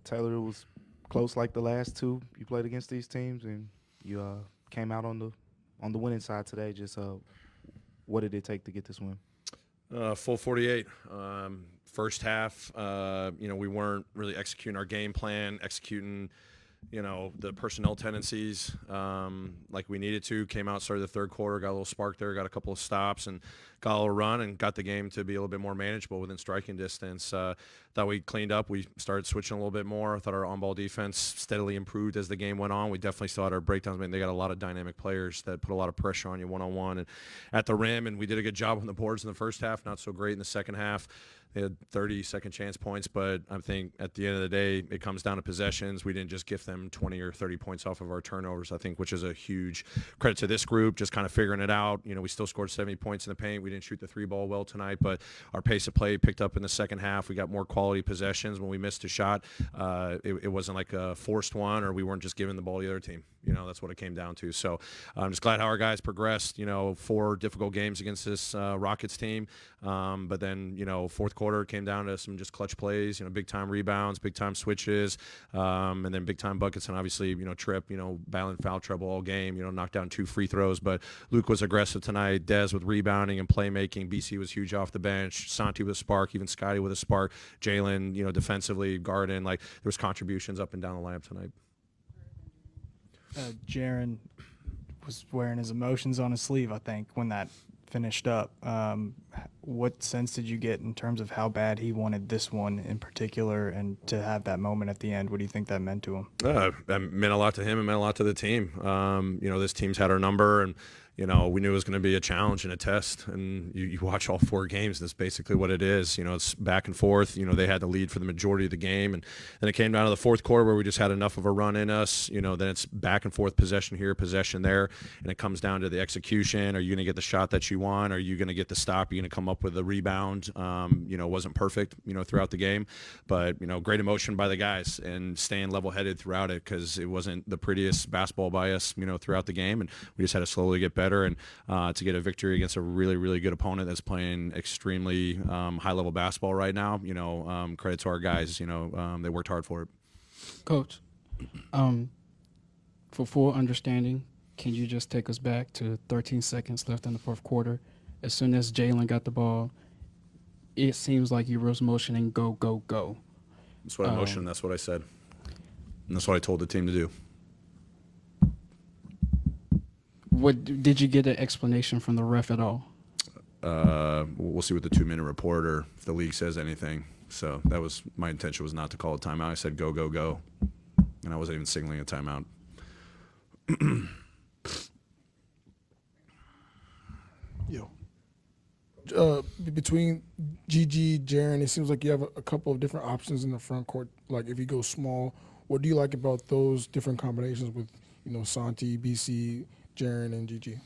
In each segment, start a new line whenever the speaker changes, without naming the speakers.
Taylor, it was close like the last two you played against these teams, and you came out on the winning side today. Just what did it take to get this win?
Full 48. First half, we weren't really executing our game plan, executing, the personnel tendencies like we needed to. Came out, started the third quarter, got a little spark there, got a couple of stops, and got a little run, and got the game to be a little bit more manageable within striking distance. Thought we cleaned up. We started switching a little bit more. I thought our on-ball defense steadily improved as the game went on. We definitely saw our breakdowns. I mean, they got a lot of dynamic players that put a lot of pressure on you one-on-one and at the rim, and we did a good job on the boards in the first half, not so great in the second half. They had 30 second chance points, but I think at the end of the day, it comes down to possessions. We didn't just gift them 20 or 30 points off of our turnovers, I think, which is a huge credit to this group, just kind of figuring it out. We still scored 70 points in the paint. We didn't shoot the three ball well tonight, but our pace of play picked up in the second half. We got more quality possessions. When we missed a shot, it wasn't like a forced one, or we weren't just giving the ball to the other team. That's what it came down to. So I'm just glad how our guys progressed. 4 difficult games against this Rockets team, but then fourth quarter came down to some just clutch plays. Big time rebounds, big time switches, and then big time buckets. And obviously, Tripp, battling foul trouble all game. Knocked down 2 free throws, but Luke was aggressive tonight. Dez with rebounding and playmaking. BC was huge off the bench. Santi with a spark. Even Scotty with a spark. Jalen, defensively, Garden. Like, there was contributions up and down the lineup tonight.
Jaron was wearing his emotions on his sleeve, I think, when that finished up. What sense did you get in terms of how bad he wanted this one in particular, and to have that moment at the end? What do you think that meant to him?
That meant a lot to him. It meant a lot to the team. This team's had our number, and we knew it was going to be a challenge and a test. And you watch all 4 games, that's basically what it is. It's back and forth. They had the lead for the majority of the game, and then it came down to the fourth quarter where we just had enough of a run in us. Then it's back and forth, possession here, possession there, and it comes down to the execution. Are you going to get the shot that you want? Are you going to get the stop? Are you going to come up with a rebound? Wasn't perfect, throughout the game, but great emotion by the guys and staying level-headed throughout it, because it wasn't the prettiest basketball by us, throughout the game, and we just had to slowly get better and to get a victory against a really, really good opponent that's playing extremely high-level basketball right now. Credit to our guys. They worked hard for it.
Coach, for full understanding, can you just take us back to 13 seconds left in the fourth quarter? As soon as Jalen got the ball, it seems like he was motioning go, go, go.
That's what I motioned. That's what I said. And that's what I told the team to do.
What did you get an explanation from the ref at all?
We'll see what the 2-minute report, or if the league says anything. So that was my intention, was not to call a timeout. I said go, go, go, and I wasn't even signaling a timeout.
Between GG, Jaren, it seems like you have a couple of different options in the front court. Like, if you go small, what do you like about those different combinations with, Santi, BC, Jaren, and GG?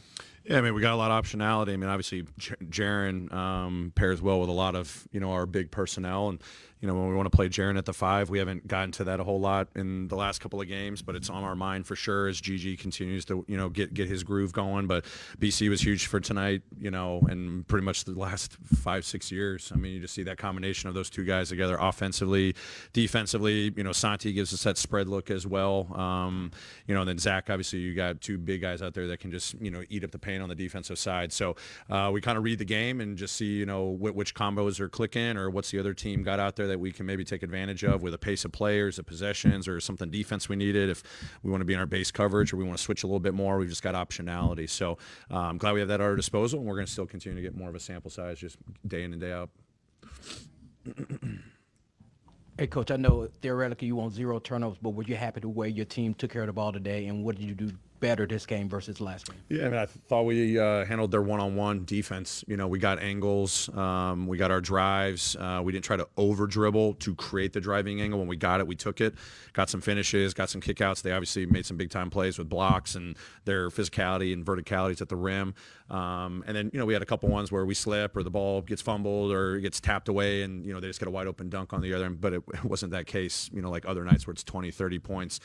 Yeah, I mean, we got a lot of optionality. I mean, obviously, Jaren pairs well with a lot of, our big personnel. And, when we want to play Jaren at the 5, we haven't gotten to that a whole lot in the last couple of games, but it's on our mind for sure as GG continues to, get his groove going. But BC was huge for tonight, and pretty much the last 5-6 years. I mean, you just see that combination of those two guys together offensively, defensively. Santi gives us that spread look as well. And then Zach, obviously, you got 2 big guys out there that can just, eat up the paint on the defensive side. So we kind of read the game and just see, which combos are clicking, or what's the other team got out there that we can maybe take advantage of with a pace of players, the possessions, or something defense we needed. If we want to be in our base coverage, or we want to switch a little bit more, we've just got optionality. So I'm glad we have that at our disposal, and we're going to still continue to get more of a sample size just day in and day out.
Hey, Coach, I know theoretically you want 0 turnovers, but were you happy the way your team took care of the ball today, and what did you do better this game versus last game?
Yeah, I mean, I thought we handled their one-on-one defense. We got angles, we got our drives. We didn't try to over-dribble to create the driving angle. When we got it, we took it, got some finishes, got some kickouts. They obviously made some big-time plays with blocks and their physicality and verticalities at the rim. And then, we had a couple ones where we slip, or the ball gets fumbled, or gets tapped away, and, they just get a wide-open dunk on the other end. But it wasn't that case, like other nights where it's 20, 30 points,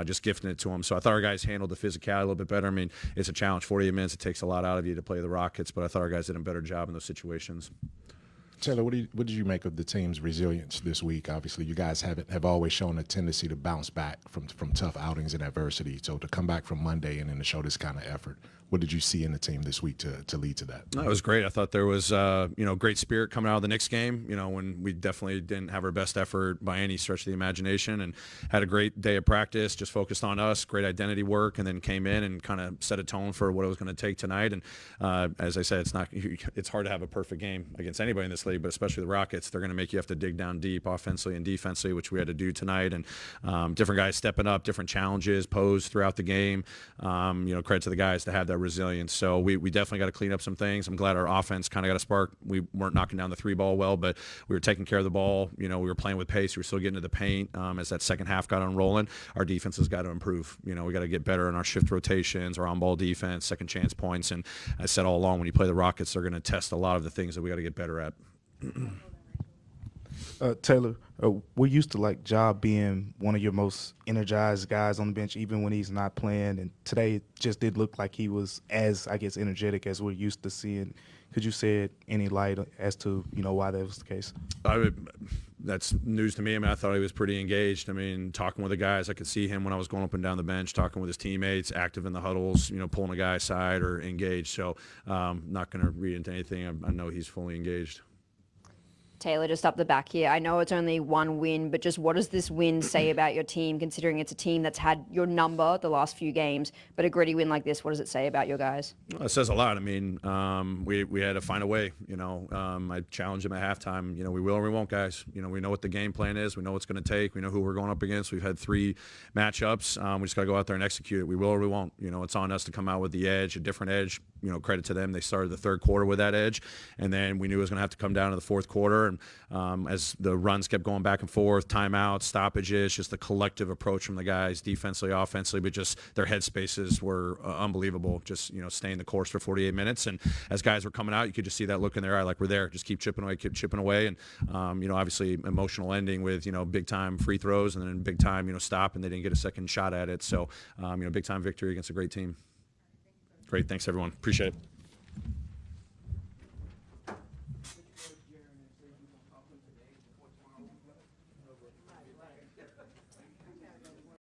just gifting it to them. So I thought our guys handled the physicality a little bit better. I mean, it's a challenge. 48 minutes, it takes a lot out of you to play the Rockets, but I thought our guys did a better job in those situations.
Taylor, what did you make of the team's resilience this week? Obviously, you guys have always shown a tendency to bounce back from tough outings and adversity. So to come back from Monday and then to show this kind of effort, what did you see in the team this week to lead to that?
No, it was great. I thought there was, great spirit coming out of the Knicks game, when we definitely didn't have our best effort by any stretch of the imagination, and had a great day of practice, just focused on us, great identity work, and then came in and kind of set a tone for what it was going to take tonight. And as I said, it's hard to have a perfect game against anybody in this league, but especially the Rockets. They're going to make you have to dig down deep offensively and defensively, which we had to do tonight. And different guys stepping up, different challenges posed throughout the game. Credit to the guys to have that resilience. So we definitely got to clean up some things. I'm glad our offense kind of got a spark. We weren't knocking down the three ball well, but we were taking care of the ball. We were playing with pace. We were still getting to the paint. As that second half got unrolling, our defense has got to improve. We got to get better in our shift rotations, our on-ball defense, second chance points. And I said all along, when you play the Rockets, they're going to test a lot of the things that we got to get better at.
Taylor, we're used to Ja being one of your most energized guys on the bench, even when he's not playing. And today it just did look like he was as, I guess, energetic as we're used to seeing. Could you shed any light as to why that was the case?
That's news to me. I thought he was pretty engaged. Talking with the guys, I could see him when I was going up and down the bench, talking with his teammates, active in the huddles, pulling a guy aside or engaged. So not going to read into anything. I know he's fully engaged.
Taylor, just up the back here. I know it's only one win, but just what does this win say about your team, considering it's a team that's had your number the last few games, but a gritty win like this, what does it say about your guys?
Well, it says a lot. We had to find a way. I challenged them at halftime. We will or we won't, guys. We know what the game plan is. We know what it's going to take. We know who we're going up against. We've had 3 matchups. We just got to go out there and execute it. We will or we won't. It's on us to come out with the edge, a different edge. Credit to them. They started the third quarter with that edge, and then we knew it was going to have to come down to the fourth quarter. And as the runs kept going back and forth, timeouts, stoppages, just the collective approach from the guys, defensively, offensively, but just their headspaces were unbelievable. Just staying the course for 48 minutes, and as guys were coming out, you could just see that look in their eye, like we're there. Just keep chipping away, and obviously emotional ending with big time free throws, and then big time stop, and they didn't get a second shot at it. So big time victory against a great team. Great, thanks everyone. Appreciate it.